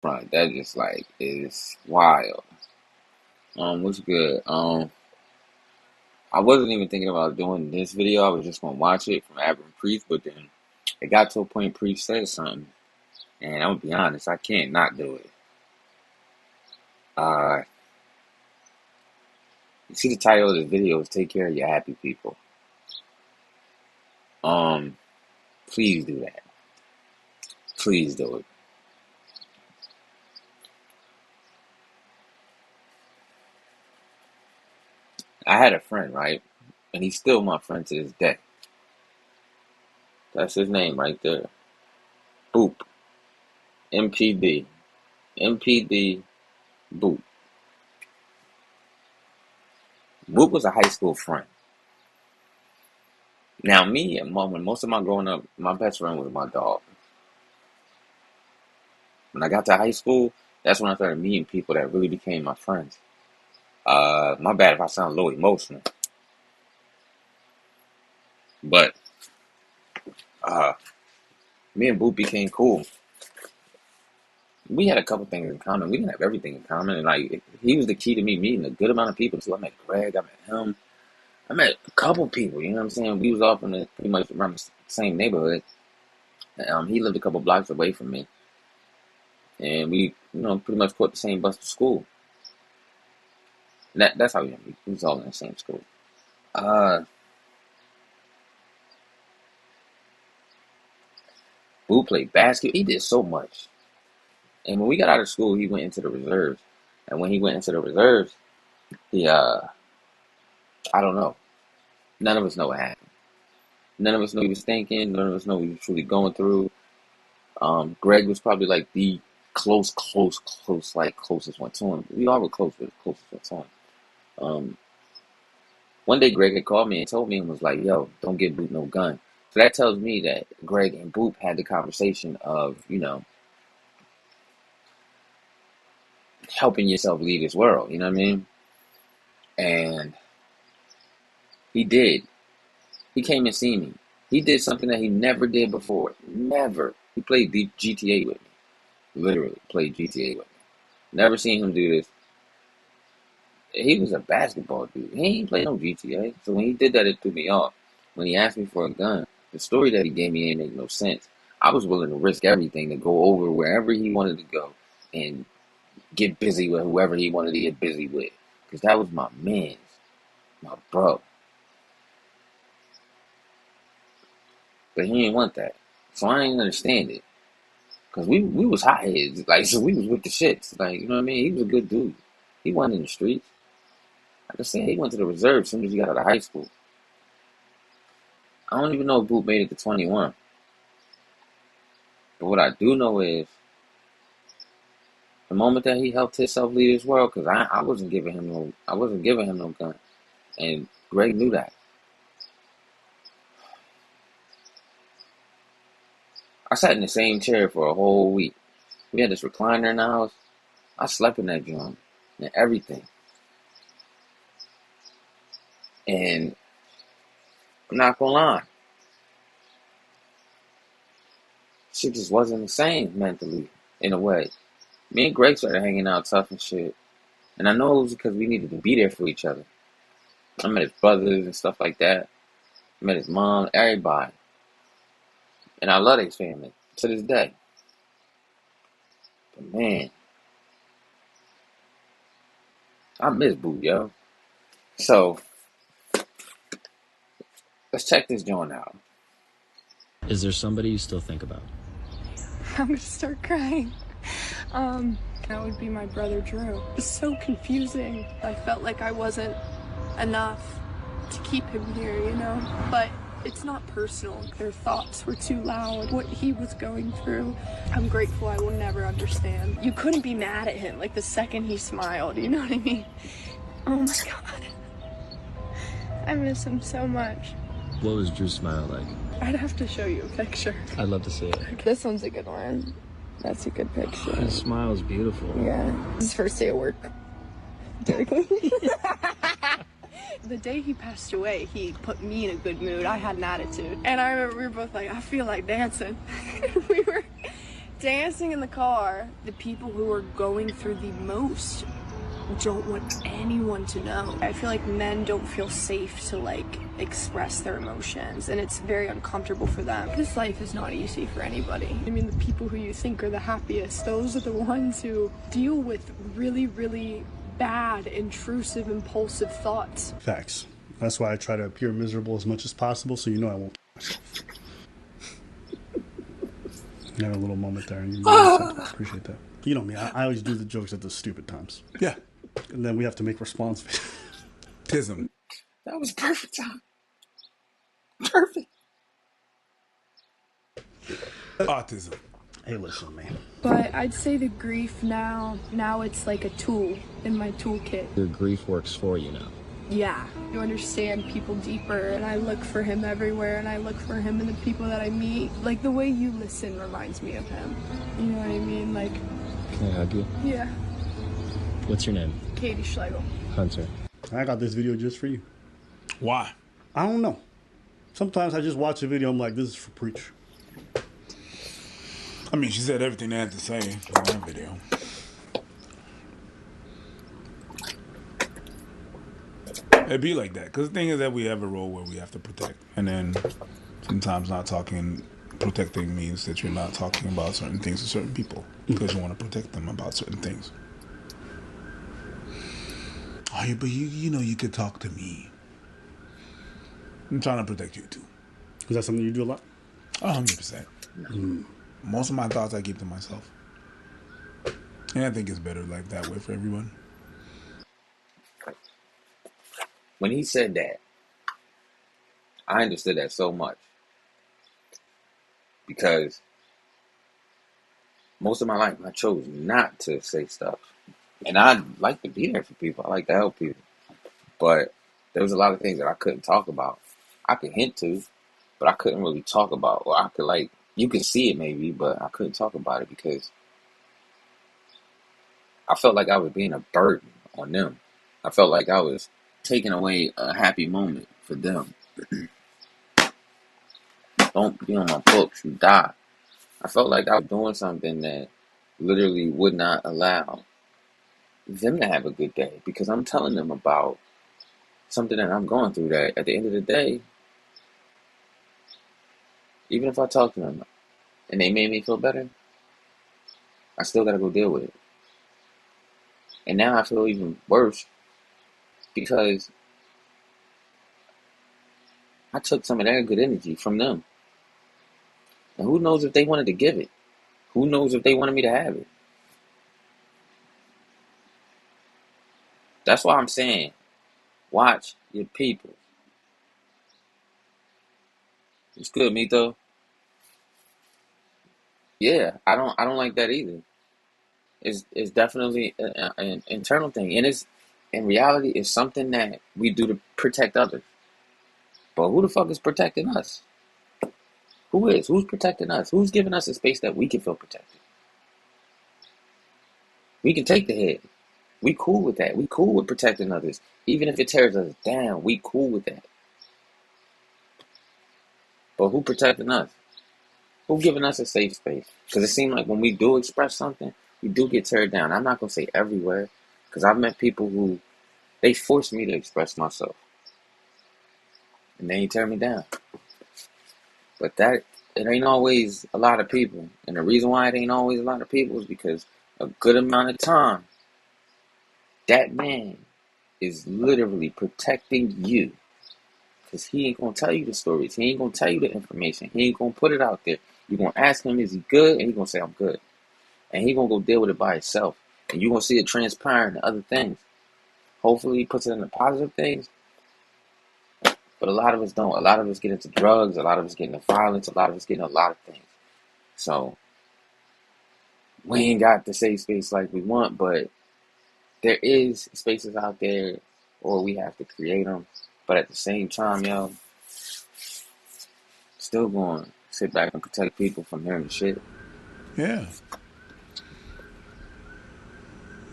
front. That just like is wild. What's good? I wasn't even thinking about doing this video. I was just gonna watch it from Abram Priest, but then it got to a point Priest said something, and I'm gonna be honest, I can't not do it. Uh, you see the title of the video is "Take Care of Your Happy People." Um, please do that. Please do it. I had a friend, right, and he's still my friend to this day. That's his name right there. Boop. MPD. MPD. Boop. Boop was a high school friend. Now, me and mom, when most of my growing up, my best friend was my dog. When I got to high school, that's when I started meeting people that really became my friends. My bad if I sound a little emotional, but uh, me and Boop became cool. We had a couple things in common. We didn't have everything in common, and like he was the key to me meeting a good amount of people. So I met Greg, I met him, I met a couple people. You know what I'm saying? We was all from the pretty much around the same neighborhood. He lived a couple blocks away from me, and we, pretty much caught the same bus to school. That's how we met. We was all in the same school. Uh, Boo played basketball. He did so much. And when we got out of school, he went into the reserves. And when he went into the reserves, he I don't know. None of us know what happened. None of us know what he was thinking. None of us know what he was truly going through. Greg was probably like the closest one to him. We all were close, but the closest one to him. Um, One day Greg had called me and told me and was like, "Yo, don't get Boop no gun." So that tells me that Greg and Boop had the conversation of, helping yourself lead this world. You know what I mean? And he did. He came and seen me. He did something that he never did before. Never. He played GTA with me. Literally played GTA with me. Never seen him do this. He was a basketball dude. He ain't played no GTA. So when he did that, it threw me off. When he asked me for a gun, the story that he gave me ain't make no sense. I was willing to risk everything to go over wherever he wanted to go and get busy with whoever he wanted to get busy with. Because that was my man, my bro. But he didn't want that. So I didn't understand it. Because we was hotheads. Like, so we was with the shits. Like, you know what I mean? He was a good dude. He wasn't in the streets. Like I said, he went to the reserve as soon as he got out of high school. I don't even know if Boop made it to 21. But what I do know is the moment that he helped himself lead his world, because I wasn't giving him no gun. And Greg knew that. I sat in the same chair for a whole week. We had this recliner in the house. I slept in that joint and everything. And I'm not gonna lie, shit just wasn't the same mentally, in a way. Me and Greg started hanging out tough and shit. And I know it was because we needed to be there for each other. I met his brothers and stuff like that. I met his mom, everybody. And I love his family to this day. But man, I miss Boo, yo. So, let's check this joint out. Is there somebody you still think about? I'm gonna start crying. That would be my brother Drew. It's so confusing. I felt like I wasn't enough to keep him here, But it's not personal. Their thoughts were too loud. What he was going through, I'm grateful I will never understand. You couldn't be mad at him, like the second he smiled, you know what I mean? Oh my God. I miss him so much. What was Drew's smile like? I'd have to show you a picture. I'd love to see it. This one's a good one. That's a good picture. His smile is beautiful. Yeah. His first day of work. The day he passed away, he put me in a good mood. I had an attitude. And I remember we were both like, I feel like dancing. We were dancing in the car, the people who are going through the most don't want anyone to know. I feel like men don't feel safe to like express their emotions, and it's very uncomfortable for them. This life is not easy for anybody. I mean, the people who you think are the happiest, those are the ones who deal with really, really bad, intrusive, impulsive thoughts. Facts. That's why I try to appear miserable as much as possible, so you know I won't myself. You had a little moment there, and you really appreciate that. You know me, I always do the jokes at the stupid times. Yeah. And then we have to make response. Tism. That was perfect time. Perfect. Autism. Hey, listen, man. But I'd say the grief now it's like a tool in my toolkit. Your grief works for you now. Yeah, you understand people deeper, and I look for him everywhere, and I look for him in the people that I meet. Like, the way you listen reminds me of him. You know what I mean? Like, Can I hug you? yeah. What's your name? Katie Schlegel. Hunter. I got this video just for you. Why? I don't know. Sometimes I just watch a video, I'm like, this is for preach. I mean, she said everything they had to say in that video. It'd be like that. Because the thing is that we have a role where we have to protect. And then sometimes protecting means that you're not talking about certain things to certain people. Because you want to protect them about certain things. Oh, yeah, but you know you could talk to me. I'm trying to protect you too. Is that something you do a lot? 100%. Most of my thoughts I keep to myself. And I think it's better like that way for everyone. When he said that, I understood that so much. Because most of my life, I chose not to say stuff. And I like to be there for people. I like to help people. But there was a lot of things that I couldn't talk about. I could hint to, but I couldn't really talk about. Or I could like, you could see it maybe, but I couldn't talk about it because I felt like I was being a burden on them. I felt like I was taking away a happy moment for them. Don't be on my books, you die. I felt like I was doing something that literally would not allow them to have a good day because I'm telling them about something that I'm going through that at the end of the day, even if I talk to them and they made me feel better, I still got to go deal with it. And now I feel even worse because I took some of their good energy from them. And who knows if they wanted to give it? Who knows if they wanted me to have it? That's why I'm saying, watch your people. It's good, Mito. Yeah, I don't like that either. It's definitely an internal thing, and it's in reality it's something that we do to protect others. But who the fuck is protecting us? Who is? Who's protecting us? Who's giving us a space that we can feel protected? We can take the hit. We cool with that. We cool with protecting others. Even if it tears us down, we cool with that. But who protecting us? Who giving us a safe space? Because it seems like when we do express something, we do get teared down. I'm not going to say everywhere. Because I've met people who, they force me to express myself. And they tear me down. But it ain't always a lot of people. And the reason why it ain't always a lot of people is because a good amount of time, that man is literally protecting you. Because he ain't going to tell you the stories. He ain't going to tell you the information. He ain't going to put it out there. You're going to ask him, is he good? And he's going to say, I'm good. And he's going to go deal with it by himself. And you're going to see it transparent in other things. Hopefully he puts it in the positive things. But a lot of us don't. A lot of us get into drugs. A lot of us get into violence. A lot of us get into a lot of things. So we ain't got the safe space like we want. But there is spaces out there, or we have to create them. But at the same time, yo, still going to sit back and protect people from hearing the shit. Yeah.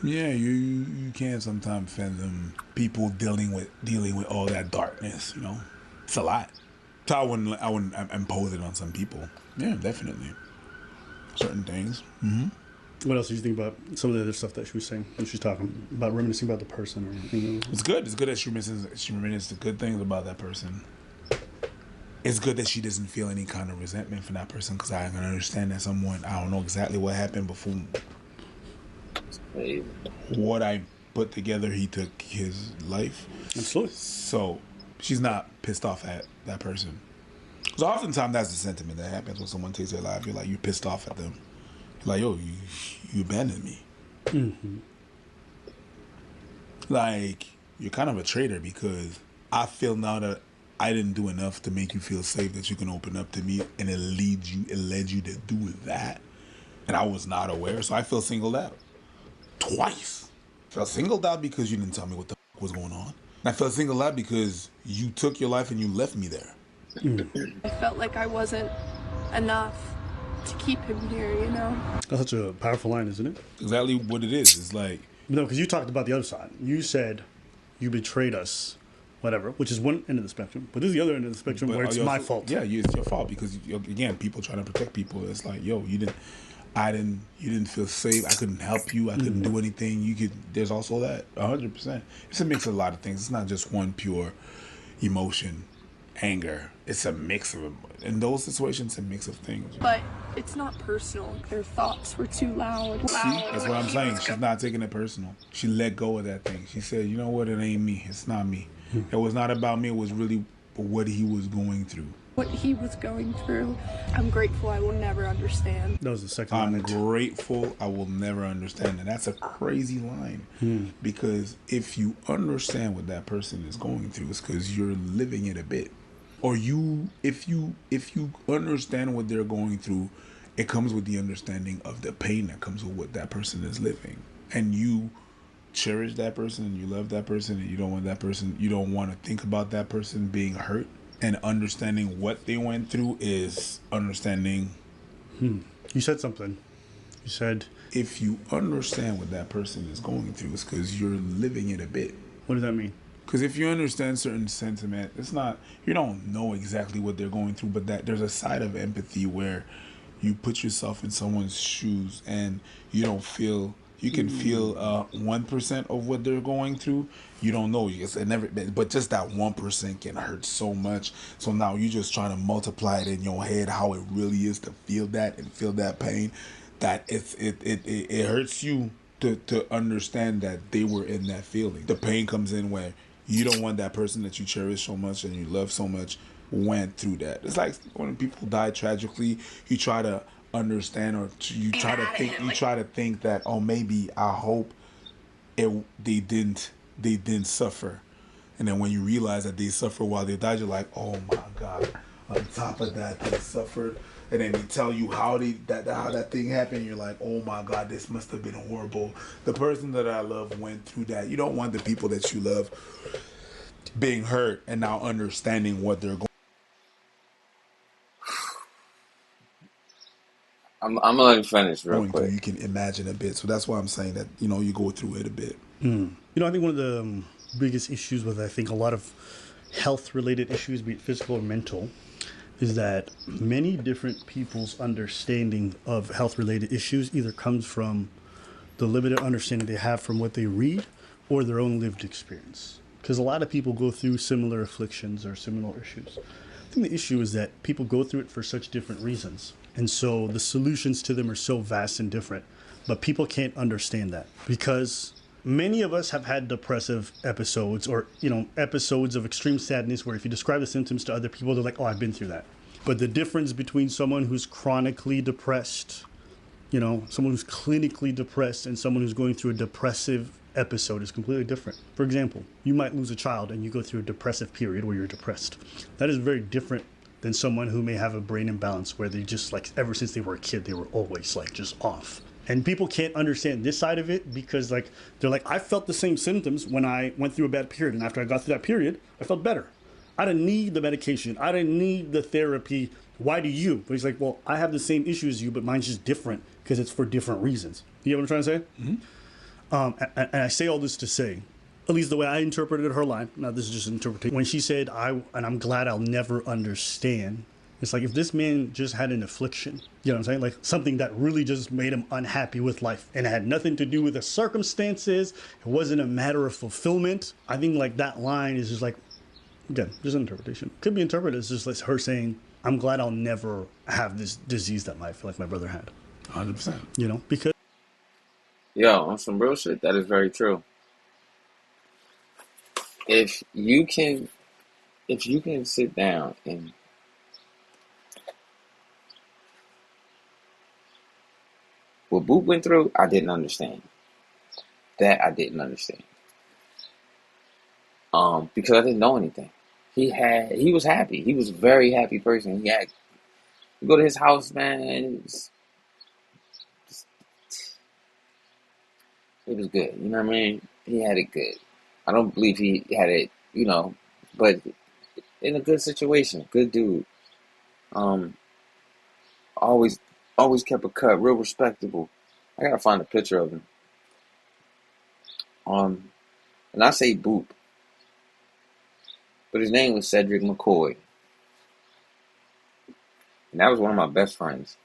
Yeah, you can sometimes defend them. People dealing with all that darkness, you know, it's a lot. So I wouldn't impose it on some people. Yeah, definitely. certain things. What else did you think about some of the other stuff that she was saying when she's talking about reminiscing about the person or anything? It's good. It's good that she reminisces the good things about that person. It's good that she doesn't feel any kind of resentment for that person, because I can understand that someone, I don't know exactly what happened before what I put together, he took his life. Absolutely. So she's not pissed off at that person. So oftentimes that's the sentiment that happens when someone takes their life. You're like, you're pissed off at them. You're like, yo, you abandoned me. Mm-hmm. Like, you're kind of a traitor, because I feel now that I didn't do enough to make you feel safe that you can open up to me, and it led you to do that, and I was not aware. So I feel singled out twice. I felt singled out because you didn't tell me what the fuck was going on, and I felt singled out because you took your life and you left me there. I felt like I wasn't enough to keep him here, you know? That's such a powerful line, isn't it? Exactly what it is. It's like, No, because you talked about the other side. You said you betrayed us, whatever, which is one end of the spectrum. But this is the other end of the spectrum where it's my fault. Yeah, it's your fault, because again, people trying to protect people. It's like, yo, you didn't feel safe. I couldn't help you. I couldn't do anything. There's also that 100%. It's a mix of a lot of things. It's not just one pure emotion, anger. It's a mix of them. In those situations, it's a mix of things. But it's not personal. Their thoughts were too loud. See, that's what I'm saying. She's not taking it personal. She let go of that thing. She said, you know what? It ain't me. It's not me. It was not about me. It was really what he was going through. What he was going through. I'm grateful I will never understand. That was the second I'm line. grateful I will never understand. And that's a crazy line. Because if you understand what that person is going through, it's because you're living it a bit. Or if you understand what they're going through, it comes with the understanding of the pain that comes with what that person is living. And you cherish that person, and you love that person, and you don't want to think about that person being hurt. And understanding what they went through is understanding. You said something. You said, if you understand what that person is going through, it's because you're living it a bit. what does that mean? Because if you understand certain sentiment, it's not, you don't know exactly what they're going through, but that there's a side of empathy where you put yourself in someone's shoes and you don't feel, you can feel 1% of what they're going through. You don't know, but just that 1% can hurt so much. So now you're just trying to multiply it in your head how it really is to feel that and feel that pain. That it hurts you to understand that they were in that feeling. The pain comes in where you don't want that person that you cherish so much and you love so much went through that. It's like when people die tragically, you try to understand, or you try to think that, oh, maybe I hope they didn't suffer. And then when you realize that they suffer while they died, you're like, oh my God, on top of that they suffered. And then they tell you how that thing happened. You're like, oh my God, this must have been horrible. The person that I love went through that. You don't want the people that you love being hurt and now understanding what they're going. I'm gonna let you finish real Through. quick. You can imagine a bit. So that's why I'm saying that, you go through it a bit. You know, I think one of the biggest issues with, I think, a lot of health-related issues, be it physical or mental, is that many different people's understanding of health-related issues either comes from the limited understanding they have from what they read or their own lived experience. Because a lot of people go through similar afflictions or similar issues. I think the issue is that people go through it for such different reasons. And so the solutions to them are so vast and different. But people can't understand that because many of us have had depressive episodes or, episodes of extreme sadness where if you describe the symptoms to other people, they're like, oh, I've been through that. But the difference between someone who's chronically depressed, someone who's clinically depressed and someone who's going through a depressive episode is completely different. For example, you might lose a child and you go through a depressive period where you're depressed. That is very different than someone who may have a brain imbalance where they just ever since they were a kid, they were always just off. And people can't understand this side of it because they're like, I felt the same symptoms when I went through a bad period. And after I got through that period, I felt better. I didn't need the medication. I didn't need the therapy. Why do you? But he's like, well, I have the same issue as you, but mine's just different because it's for different reasons. You know what I'm trying to say? Mm-hmm. And I say all this to say, at least the way I interpreted her line, now this is just an interpretation, when she said, I'm glad I'll never understand, It's like if this man just had an affliction, you know what I'm saying? Like something that really just made him unhappy with life and it had nothing to do with the circumstances. It wasn't a matter of fulfillment. I think like that line is just like, again, just an interpretation. Could be interpreted as just like her saying, I'm glad I'll never have this disease that I feel like my brother had. 100%. You know, because Yo, on some real shit, that is very true. If you can, if you can sit down and what Boop went through, I didn't understand. That I didn't understand. Because I didn't know anything. He was happy. He was a very happy person. You go to his house, man, it was good. You know what I mean? He had it good. I don't believe he had it, but in a good situation, good dude. Always, always kept a cut, real respectable. I gotta find a picture of him. And I say Boop, but his name was Cedric McCoy, and that was one of my best friends.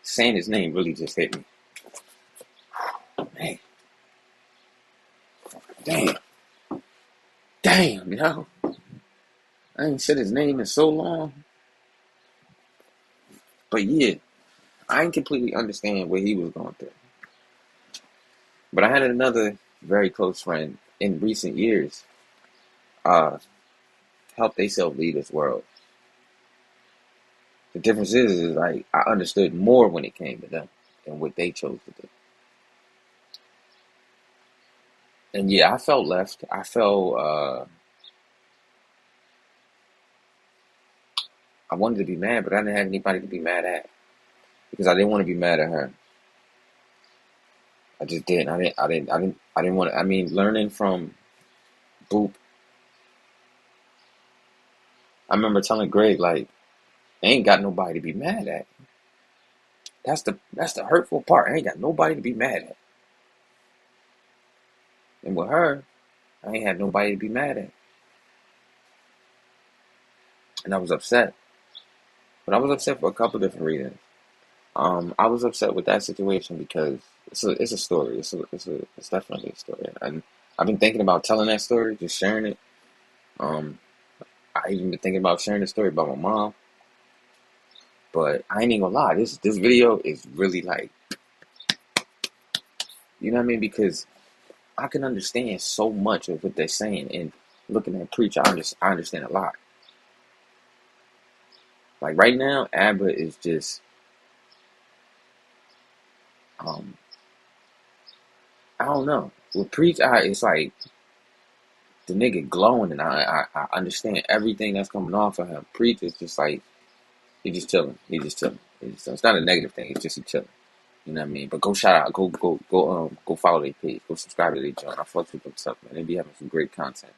Saying his name really just hit me. Man, damn, I ain't said his name in so long. But yeah, I didn't completely understand what he was going through. But I had another very close friend in recent years help themselves lead this world. The difference is like I understood more when it came to them and what they chose to do. And yeah, I felt left. I felt I wanted to be mad, but I didn't have anybody to be mad at because I didn't want to be mad at her. I just didn't. I didn't want to. I mean, learning from Boop. I remember telling Greg like, I ain't got nobody to be mad at. That's the hurtful part. I ain't got nobody to be mad at. And with her, I ain't had nobody to be mad at. And I was upset. But I was upset for a couple different reasons. I was upset with that situation because it's a story. It's definitely a story. And I've been thinking about telling that story, just sharing it. I even been thinking about sharing the story about my mom. But I ain't even gonna lie, this video is really like, you know what I mean? Because I can understand so much of what they're saying, and looking at Preach, I understand a lot. Like right now, Abba is just, I don't know. With Preach, it's like the nigga glowing, and I understand everything that's coming off of him. Preach is just like, he just chilling. It's not a negative thing. It's just he chilling. You know what I mean? But go shout out, go follow their page, go subscribe to their channel. I fuck with them stuff, man. They be having some great content.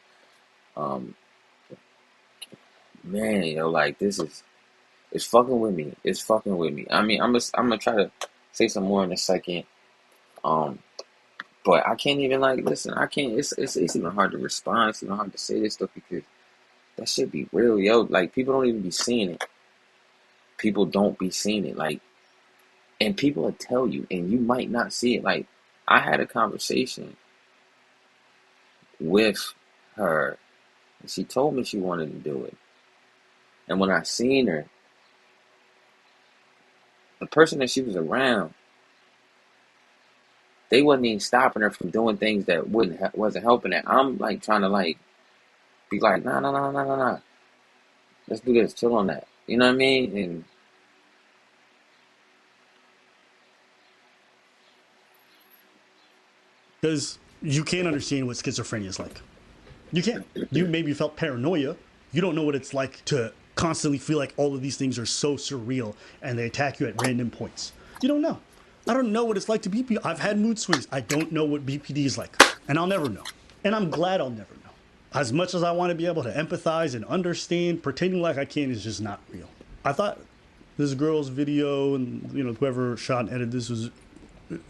Man, like it's fucking with me. It's fucking with me. I mean, I'm gonna try to say some more in a second. But I can't even like listen. I can't. It's even hard to respond. It's even hard to say this stuff because that shit be real, yo. Like people don't even be seeing it. People don't be seeing it. Like, and people will tell you, and you might not see it. Like, I had a conversation with her, and she told me she wanted to do it. And when I seen her, the person that she was around, they wasn't even stopping her from doing things that wasn't helping her. I'm like trying to like be like, nah. Let's do this. Chill on that. You know what I mean? And because you can't understand what schizophrenia is like. You can't. You maybe felt paranoia. You don't know what it's like to constantly feel like all of these things are so surreal and they attack you at random points. You don't know. I don't know what it's like to be. I've had mood swings. I don't know what BPD is like. And I'll never know. And I'm glad I'll never know. As much as I want to be able to empathize and understand, pretending like I can is just not real. I thought this girl's video and whoever shot and edited this was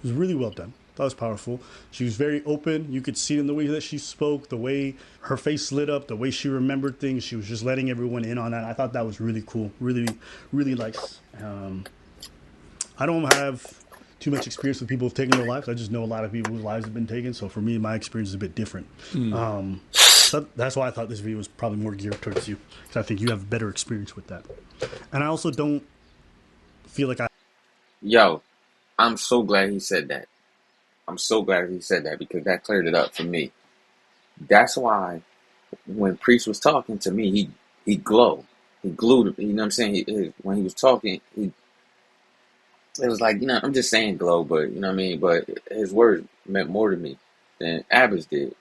really well done. That was powerful. She was very open. You could see in the way that she spoke, the way her face lit up, the way she remembered things. She was just letting everyone in on that. I thought that was really cool. Really, really nice. I don't have too much experience with people taking their lives. I just know a lot of people whose lives have been taken. So for me, my experience is a bit different. So that's why I thought this video was probably more geared towards you, because I think you have better experience with that. And I also don't feel like I. Yo, I'm so glad he said that. I'm so glad he said that because that cleared it up for me. That's why when Priest was talking to me, he glowed. He glued. You know what I'm saying? When he was talking, it was like, you know, I'm just saying glow, but you know what I mean? But his words meant more to me than Abba's did.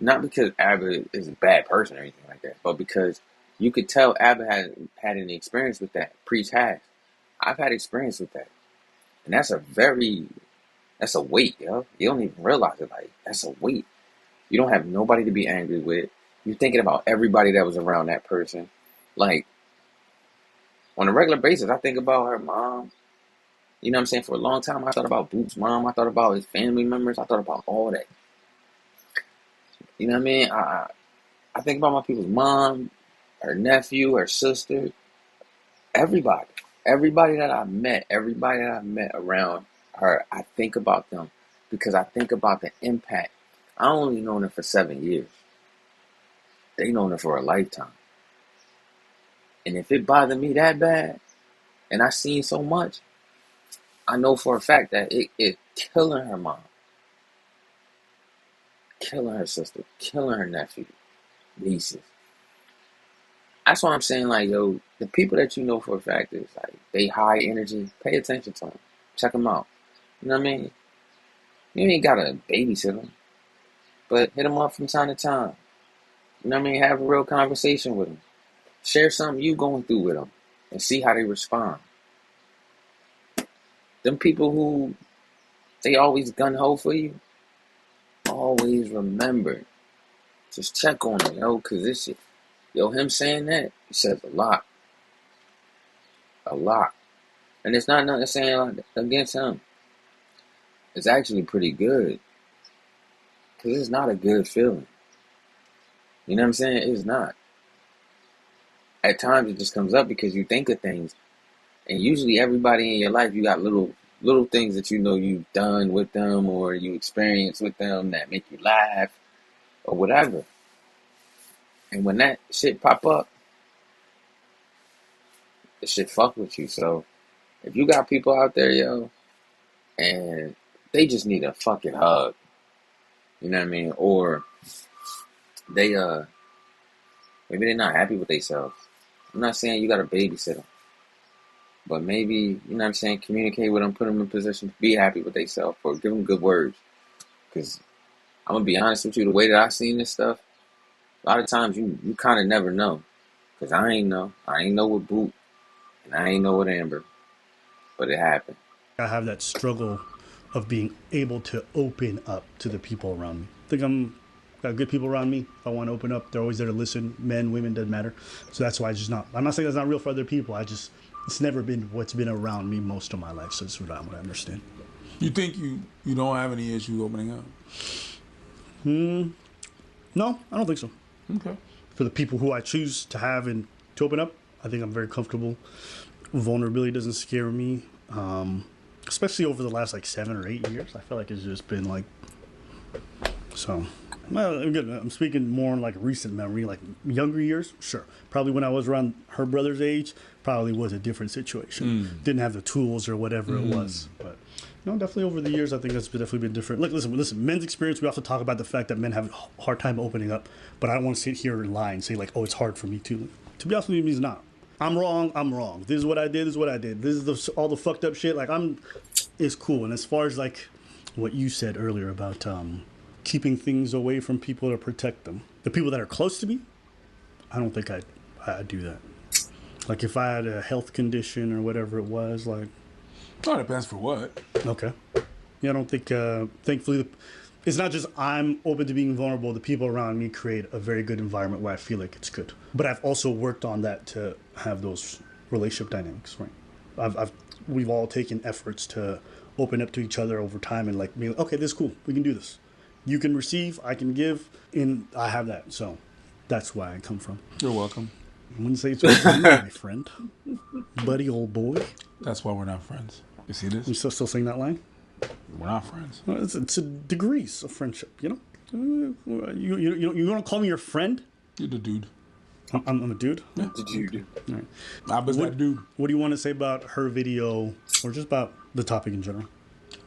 Not because Abba is a bad person or anything like that, but because you could tell Abba hadn't had any experience with that. Priest has. I've had experience with that. And that's a weight, yo. You don't even realize it. Like, that's a weight. You don't have nobody to be angry with. You're thinking about everybody that was around that person. Like, on a regular basis, I think about her mom. You know what I'm saying? For a long time, I thought about Boot's mom. I thought about his family members. I thought about all that. You know what I mean? I think about my people's mom, her nephew, her sister, everybody. Everybody that I met around her, I think about them because I think about the impact. I only known her for 7 years. They known her for a lifetime. And if it bothered me that bad, and I seen so much, I know for a fact that it's killing her mom, killing her sister, killing her nephew, nieces. That's why I'm saying, like, yo, the people that you know for a fact is, like, they high energy, pay attention to them. Check them out. You know what I mean? You ain't got to babysit them, but hit them up from time to time. You know what I mean? Have a real conversation with them. Share something you going through with them and see how they respond. Them people who, they always gun-ho for you, always remember. Just check on them, yo, because this shit, yo, him saying that, it says a lot. A lot. And it's not nothing saying against him. It's actually pretty good. Because it's not a good feeling. You know what I'm saying? It's not. At times it just comes up because you think of things. And usually everybody in your life, you got little things that you know you've done with them or you experience with them that make you laugh or whatever. And when that shit pop up, it shit fuck with you. So if you got people out there, yo, and they just need a fucking hug, you know what I mean? Or they maybe they're not happy with themselves. I'm not saying you gotta babysit them, but maybe, you know what I'm saying, communicate with them, put them in position to be happy with themselves, or give them good words. Because I'm gonna be honest with you, the way that I seen this stuff, a lot of times you kind of never know. Because I ain't know with Boot, and I ain't know with Amber, but it happened. I have that struggle of being able to open up to the people around me. I think I'm got good people around me. If I want to open up, they're always there to listen. Men, women, doesn't matter. So that's why I'm not saying that's not real for other people. It's never been what's been around me most of my life. So it's what I understand. You think you don't have any issue opening up? No, I don't think so. Okay. For the people who I choose to have and to open up, I think I'm very comfortable. Vulnerability doesn't scare me. Especially over the last like 7 or 8 years. I feel like it's just been like, so. Well, again, I'm speaking more in like recent memory, like younger years. Sure, probably when I was around her brother's age, probably was a different situation. Didn't have the tools or whatever it was. But no, definitely over the years, I think that's definitely been different. Look, listen. Men's experience. We also talk about the fact that men have a hard time opening up. But I don't want to sit here and lie and say like, oh, it's hard for me too. To be honest with you, it's not. I'm wrong. This is what I did. This is all the fucked up shit. Like it's cool. And as far as like what you said earlier about keeping things away from people to protect them, the people that are close to me, I don't think I'd do that. Like if I had a health condition or whatever it was, like. Oh, it depends for what. Okay. Yeah, I don't think. Thankfully, it's not just I'm open to being vulnerable. The people around me create a very good environment where I feel like it's good. But I've also worked on that to have those relationship dynamics. Right. We've all taken efforts to open up to each other over time and like, be like, okay, this is cool. We can do this. You can receive, I can give, and I have that. So that's why I come from. You're welcome. I wouldn't say it's my friend, buddy, old boy. That's why we're not friends. You see this? You still saying that line? We're not friends. Well, it's a degrees of friendship, you know. You want to call me your friend? You're the dude. I'm a dude. What did you do? All right. I was that dude. What do you want to say about her video, or just about the topic in general?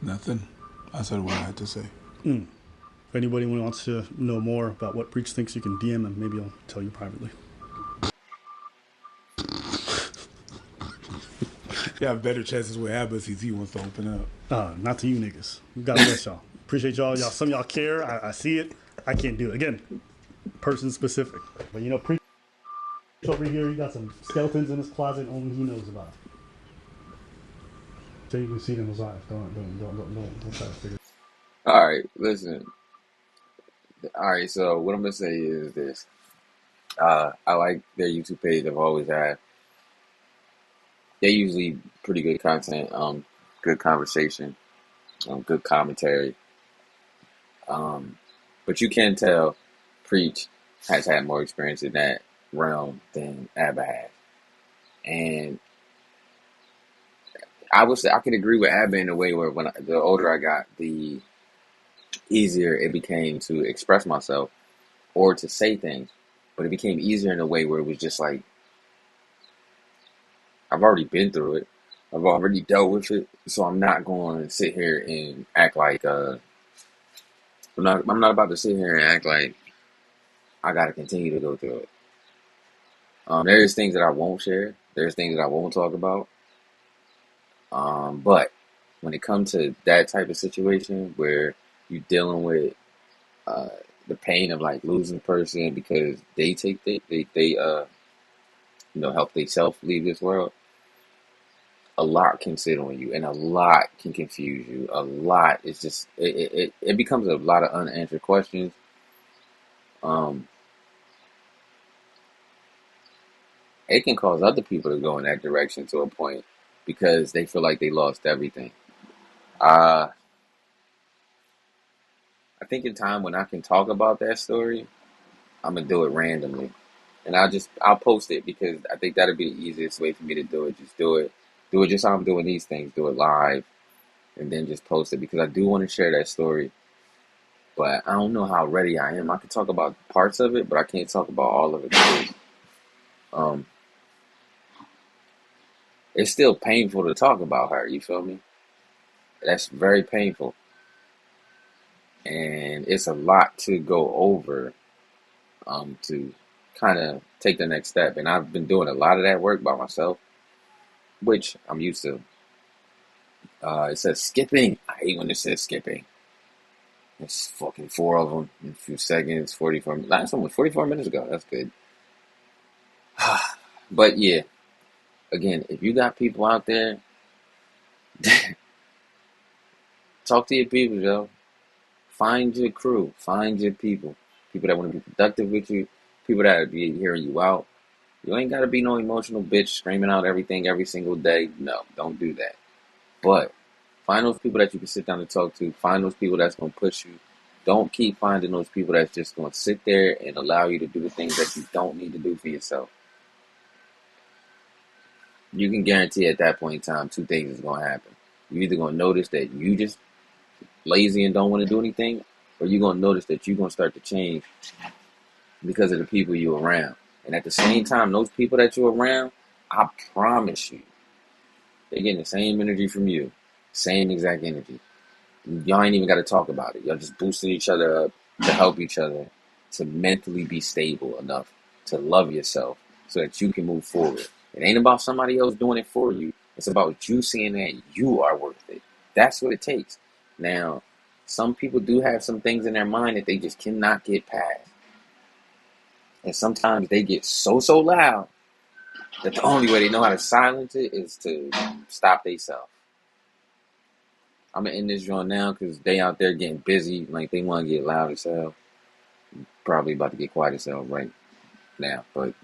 Nothing. I said what I had to say. If anybody wants to know more about what Preach thinks, you can DM and maybe I'll tell you privately. You have better chances with Abbas if he wants to open up. Not to you niggas. God bless y'all. Appreciate y'all. Some of y'all care. I see it. I can't do it. Again, person specific. But you know, Preach over here, he got some skeletons in his closet only he knows about. So you can see it in his eyes. Don't try to figure it out. All right, listen. All right, so what I'm gonna say is this. I like their YouTube page. I've always had. They usually pretty good content, good conversation, good commentary. But you can tell Preach has had more experience in that realm than Abba has. And I can agree with Abba in a way where the older I got, the easier it became to express myself or to say things. But it became easier in a way where it was just like, I've already been through it. I've already dealt with it. So I'm not going to sit here and act like, I'm not about to sit here and act like I got to continue to go through it. There's things that I won't share. There's things that I won't talk about. But when it comes to that type of situation where you're dealing with the pain of like losing a person because they help themselves leave this world, a lot can sit on you and a lot can confuse you. A lot is just it becomes a lot of unanswered questions. It can cause other people to go in that direction to a point because they feel like they lost everything. I think in time when I can talk about that story, I'm gonna do it randomly, and I'll post it because I think that'll be the easiest way for me to do it. Just do it just how I'm doing these things. Do it live, and then just post it because I do want to share that story, but I don't know how ready I am. I can talk about parts of it, but I can't talk about all of it. It's still painful to talk about her. You feel me? That's very painful. And it's a lot to go over to kind of take the next step. And I've been doing a lot of that work by myself, which I'm used to. It says skipping. I hate when it says skipping. It's fucking 4 of them in a few seconds, 44 minutes. Last one was 44 minutes ago. That's good. But yeah, again, if you got people out there, talk to your people, yo. Find your crew. Find your people. People that want to be productive with you. People that be hearing you out. You ain't got to be no emotional bitch screaming out everything every single day. No, don't do that. But find those people that you can sit down and talk to. Find those people that's going to push you. Don't keep finding those people that's just going to sit there and allow you to do the things that you don't need to do for yourself. You can guarantee at that point in time, 2 things is going to happen. You're either going to notice that you just lazy and don't want to do anything, or you're going to notice that you're going to start to change because of the people you're around. And at the same time, those people that you're around, I promise you, they're getting the same energy from you. Same exact energy. Y'all ain't even got to talk about it. Y'all just boosting each other up to help each other, to mentally be stable enough to love yourself so that you can move forward. It ain't about somebody else doing it for you. It's about you seeing that you are worth it. That's what it takes. Now, some people do have some things in their mind that they just cannot get past. And sometimes they get so loud that the only way they know how to silence it is to stop themselves. I'm going to end this joint now because they out there getting busy. Like, they want to get loud as hell. Probably about to get quiet as hell right now. But